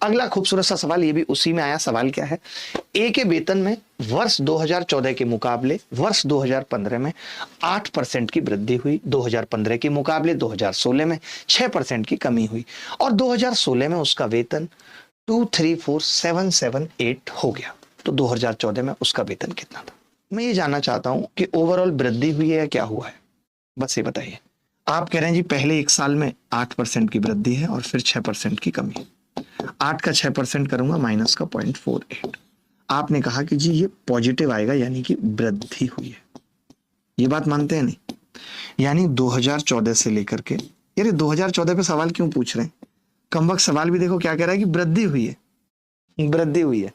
अगला खूबसूरत सा सवाल, ये भी उसी में आया। सवाल क्या है? ए के वेतन में वर्ष 2014 के मुकाबले वर्ष 2015 में 8% की वृद्धि हुई, 2015 के मुकाबले 2016 में 6% की कमी हुई, और 2016 में उसका वेतन 234778 हो गया। तो 2014 में उसका वेतन कितना था? मैं ये जानना चाहता हूं कि ओवरऑल वृद्धि हुई है या क्या हुआ है, बस ये बताइए। आप कह रहे हैं जी पहले एक साल में 8% की वृद्धि है और फिर 6% की कमी। 8 का 6% करूंगा, माइनस का 0.48। आपने कहा कि जी ये पॉजिटिव आएगा, यानी कि वृद्धि हुई है। ये बात मानते हैं नहीं? यानी 2014 से लेकर के, यार 2014 पे सवाल क्यों पूछ रहे हैं? कमबख्त सवाल भी देखो क्या कह रहा है कि वृद्धि हुई है, वृद्धि हुई है।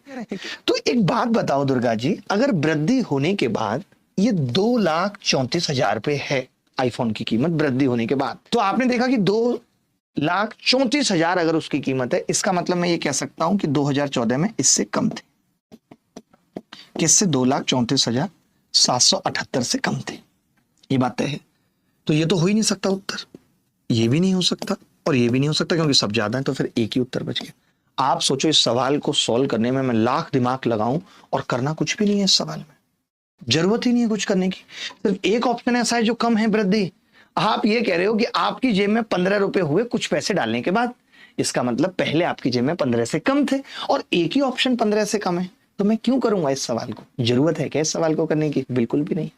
तो एक बात बताओ दुर्गा जी, अगर वृद्धि होने के बाद ये 2,34,000 रुपए है आईफोन की कीमत वृद्धि होने के बाद, तो आपने देखा कि 2,34,000 अगर उसकी कीमत है, इसका मतलब मैं ये कह सकता हूं कि 2014 में इससे कम थे। किससे? 2,34,778 से कम थे। ये बात तय है। तो ये तो हो ही नहीं सकता उत्तर, ये भी नहीं हो सकता और ये भी नहीं हो सकता, क्योंकि सब ज्यादा है, तो फिर एक ही उत्तर बच गया। आप सोचो, इस सवाल को सॉल्व करने में मैं लाख दिमाग लगाऊं और करना कुछ भी नहीं है। इस सवाल में जरूरत ही नहीं है कुछ करने की, सिर्फ एक ऑप्शन ऐसा है जो कम है, वृद्धि। आप ये कह रहे हो कि आपकी जेब में 15 रुपए हुए कुछ पैसे डालने के बाद, इसका मतलब पहले आपकी जेब में 15 से कम थे और एक ही ऑप्शन 15 से कम है। तो मैं क्यों करूंगा इस सवाल को? जरूरत है क्या इस सवाल को करने की? बिल्कुल भी नहीं।